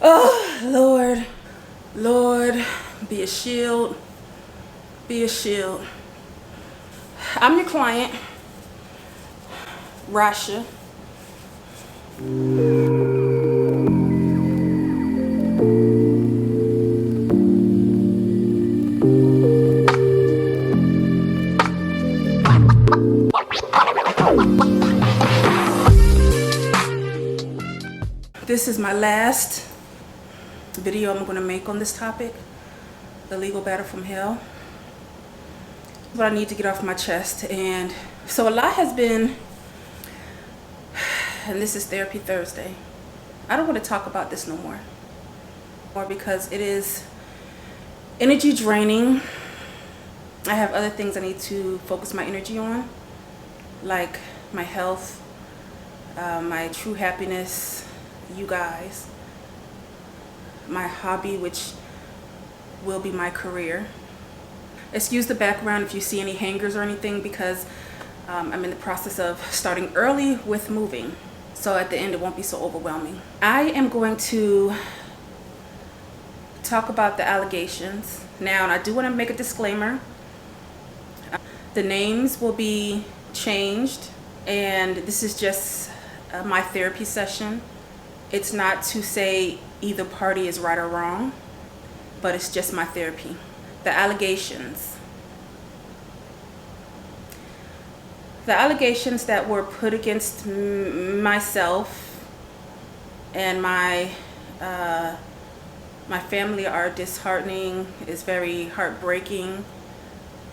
Oh, Lord. Lord, be a shield. Be a shield. I'm your client, Rasha. This is my last video I'm going to make on this topic, the legal battle from hell. What I need to get off my chest. And so a lot has been, and this is Therapy Thursday. I don't want to talk about this no more. Or because it is energy draining. I have other things I need to focus my energy on, like my health, my true happiness, you guys, my hobby, which will be my career. Excuse the background if you see any hangers or anything, because I'm in the process of starting early with moving. So at the end, it won't be so overwhelming. I am going to talk about the allegations. Now, and I do want to make a disclaimer. The names will be changed, and this is just my therapy session. It's not to say either party is right or wrong, but it's just my therapy. The allegations. The allegations that were put against myself and my family are disheartening, is very heartbreaking,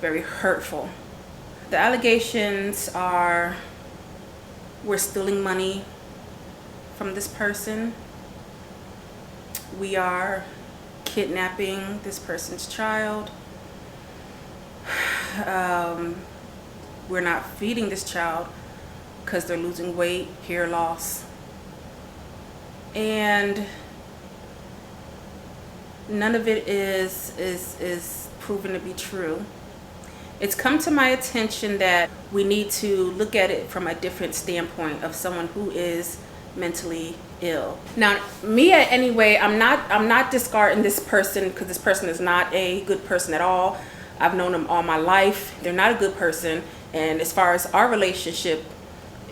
very hurtful. The allegations are we're stealing money from this person. We are kidnapping this person's child. We're not feeding this child because they're losing weight, hair loss. And none of it is proven to be true. It's come to my attention that we need to look at it from a different standpoint of someone who is mentally ill. Now, me anyway, I'm not discarding this person, because this person is not a good person at all. I've known them all my life. They're not a good person, and as far as our relationship,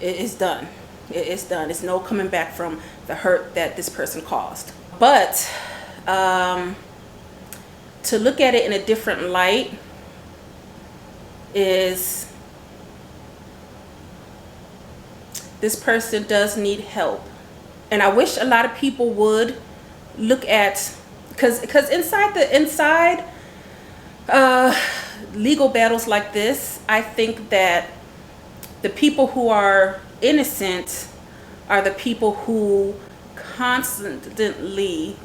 it is done. It's done. It's no coming back from the hurt that this person caused. But to look at it in a different light is this person does need help. And I wish a lot of people would look at, because inside legal battles like this, I think that the people who are innocent are the people who constantly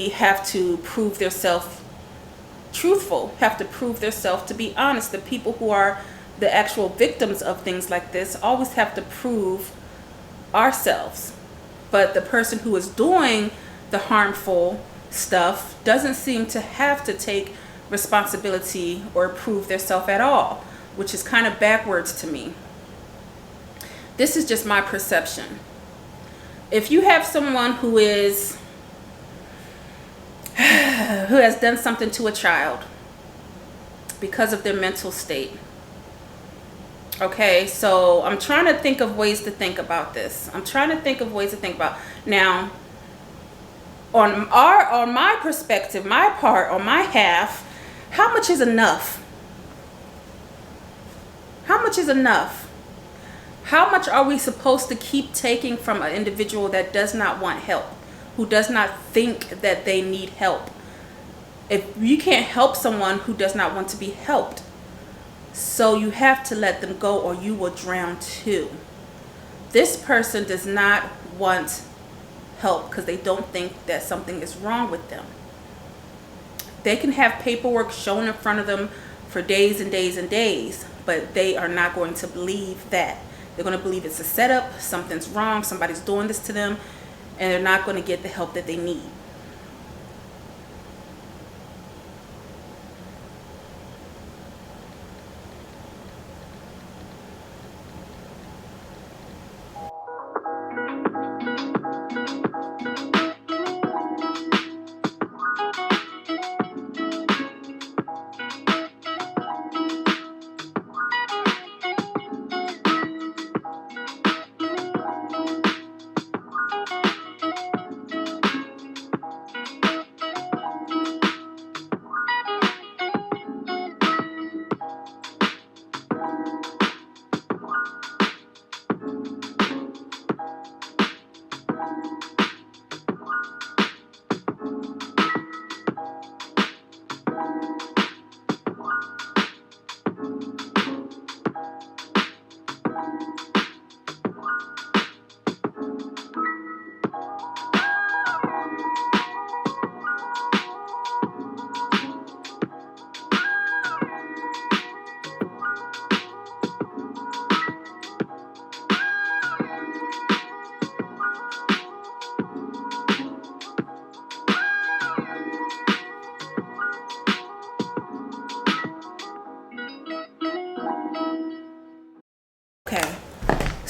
have to prove themselves truthful, have to prove themselves to be honest. The people who are the actual victims of things like this always have to prove ourselves. But the person who is doing the harmful stuff doesn't seem to have to take responsibility or prove themselves at all, which is kind of backwards to me. This is just my perception. If you have someone who has done something to a child because of their mental state. Okay, so I'm trying to think of ways to think about this. Now, on my perspective, my part, on my half, how much is enough? How much is enough? How much are we supposed to keep taking from an individual that does not want help, who does not think that they need help? If you can't help someone who does not want to be helped, so you have to let them go or you will drown too. This person does not want help because they don't think that something is wrong with them. They can have paperwork shown in front of them for days and days and days, but they are not going to believe that. They're going to believe it's a setup, something's wrong, somebody's doing this to them, and they're not going to get the help that they need.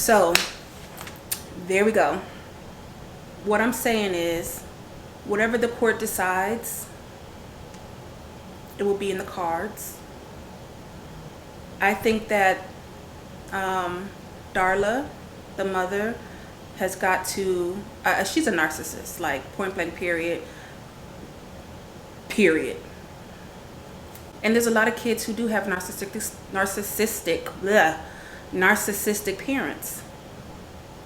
So there we go. What I'm saying is, whatever the court decides, it will be in the cards. I think that Darla, the mother, has got to, she's a narcissist, like point blank, period. And there's a lot of kids who do have narcissistic parents.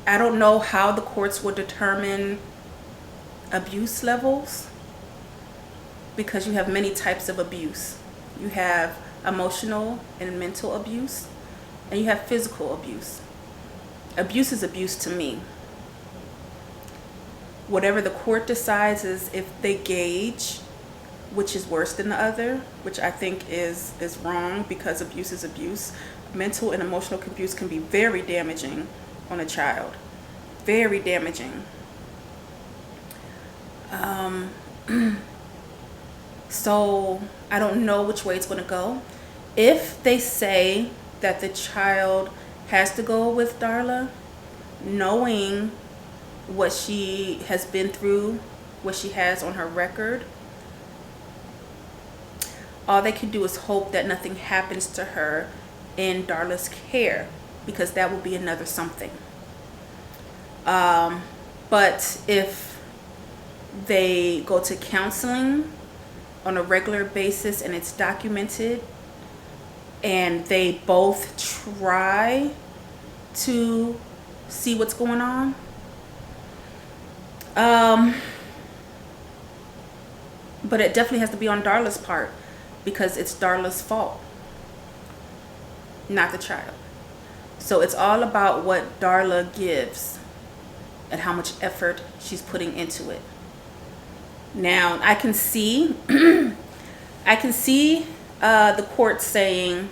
I don't know how the courts will determine abuse levels, because you have many types of abuse. You have emotional and mental abuse, and you have physical abuse. Abuse is abuse to me. Whatever the court decides is if they gauge which is worse than the other, which I think is wrong, because abuse is abuse. Mental and emotional abuse can be very damaging on a child. Very damaging. So I don't know which way it's going to go. If they say that the child has to go with Darla, knowing what she has been through, what she has on her record, all they can do is hope that nothing happens to her in Darla's care, because that will be another something. But if they go to counseling on a regular basis and it's documented, and they both try to see what's going on, but it definitely has to be on Darla's part, because it's Darla's fault, not the child. So it's all about what Darla gives and how much effort she's putting into it. Now I can see the court saying,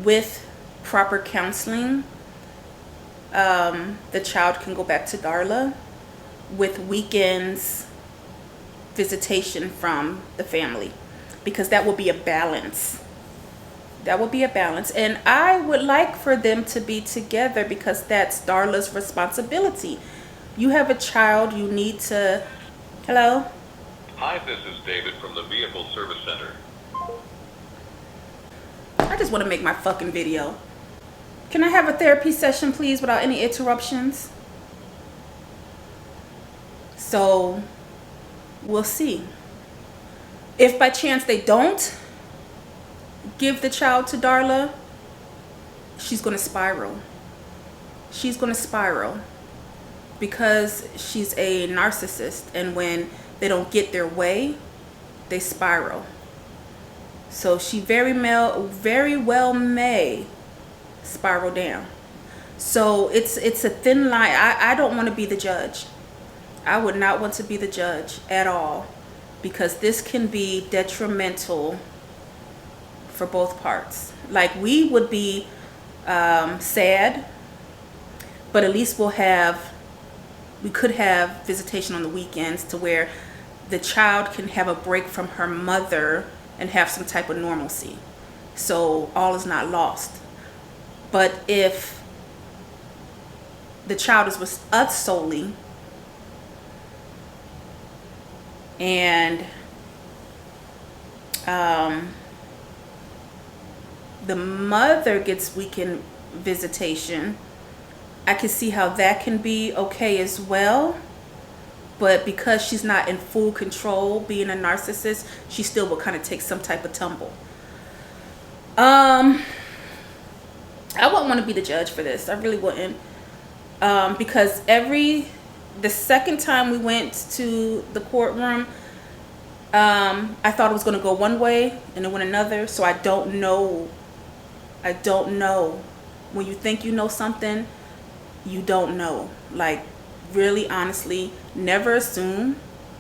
with proper counseling, the child can go back to Darla, with weekends visitation from the family, because that will be a balance. That will be a balance. And I would like for them to be together, because that's Darla's responsibility. You have a child, you need to... Hello? Hi, this is David from the Vehicle Service Center. I just want to make my fucking video. Can I have a therapy session, please, without any interruptions? So, we'll see. If by chance they don't give the child to Darla, she's going to spiral. She's going to spiral, because she's a narcissist, and when they don't get their way, they spiral. So she very well may spiral down. So it's a thin line. I don't want to be the judge. I would not want to be the judge at all, because this can be detrimental for both parts. Like, we would be sad, but at least we could have visitation on the weekends, to where the child can have a break from her mother and have some type of normalcy. So all is not lost. But if the child is with us solely, and the mother gets weekend visitation, I can see how that can be okay as well. But because she's not in full control, being a narcissist, she still will kind of take some type of tumble. I wouldn't want to be the judge for this. I really wouldn't. Because the second time we went to the courtroom, I thought it was going to go one way and it went another. So I don't know. When you think you know something, you don't know. Like, really, honestly, never assume,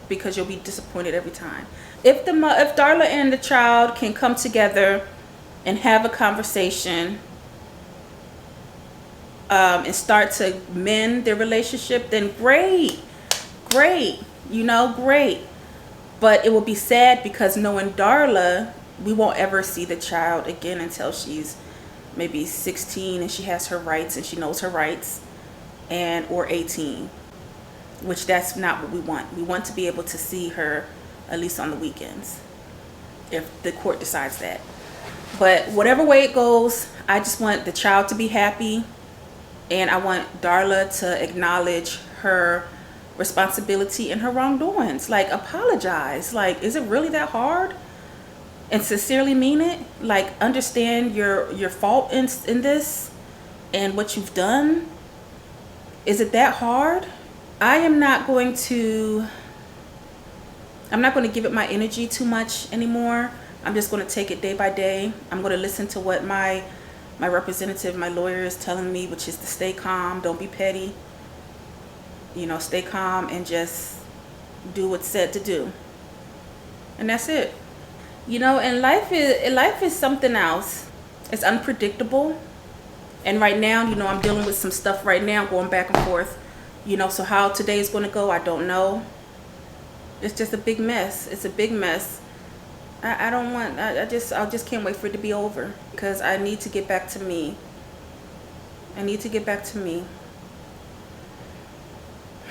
because you'll be disappointed every time. If Darla and the child can come together and have a conversation, and start to mend their relationship, then great, great. But it will be sad, because knowing Darla, we won't ever see the child again until she's maybe 16 and she has her rights and she knows her rights, and or 18, which that's not what we want. We want to be able to see her at least on the weekends if the court decides that. But whatever way it goes, I just want the child to be happy, and I want Darla to acknowledge her responsibility and her wrongdoings. Like, apologize. Like, is it really that hard? And sincerely mean it. Like, understand your fault in this and what you've done. Is it that hard? I'm not going to give it my energy too much anymore. I'm just going to take it day by day. I'm going to listen to what my representative, my lawyer, is telling me, which is to stay calm, don't be petty. You know, stay calm and just do what's said to do. And that's it. You know, and life is something else. It's unpredictable. And right now, you know, I'm dealing with some stuff right now, going back and forth. You know, so how today is going to go, I don't know. It's just a big mess. It's a big mess. I just can't wait for it to be over, because I need to get back to me. I need to get back to me.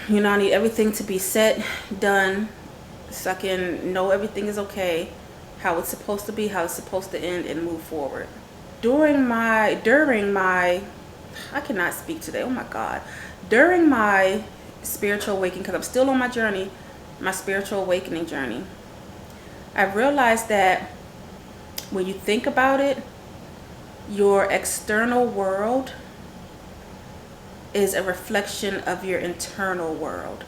You know, I need everything to be set, done, so I can know everything is okay, how it's supposed to be, how it's supposed to end, and move forward. During my, I cannot speak today, oh my God. During my spiritual awakening, because I'm still on my journey, my spiritual awakening journey, I realized that when you think about it, your external world is a reflection of your internal world.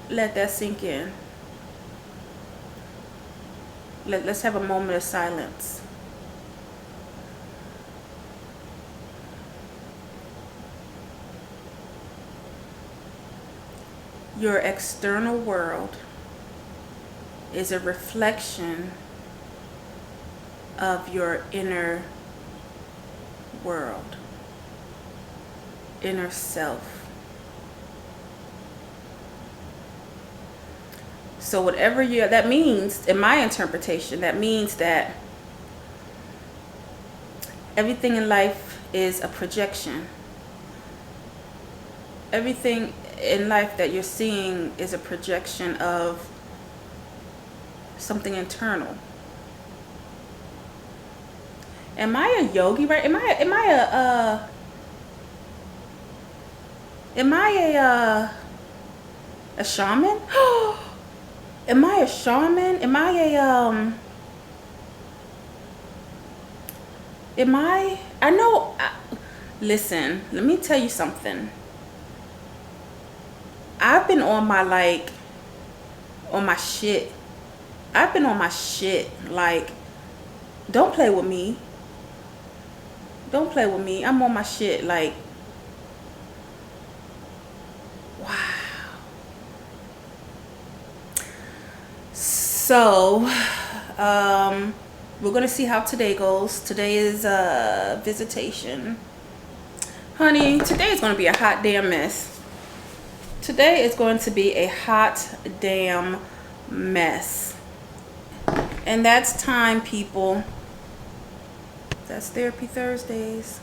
Let that sink in. Let's have a moment of silence. Your external world is a reflection of your inner world, inner self. So whatever that means, in my interpretation, that means that everything in life is a projection. Everything in life that you're seeing is a projection of something internal. Am I a yogi, right? Am I a shaman? Am I a shaman? Listen, let me tell you something. I've been on my shit. I've been on my shit. Like, don't play with me. Don't play with me. I'm on my shit. Like, wow. So, we're going to see how today goes. Today is visitation. Honey, today is going to be a hot damn mess. Today is going to be a hot damn mess. And that's time, people. That's Therapy Thursdays.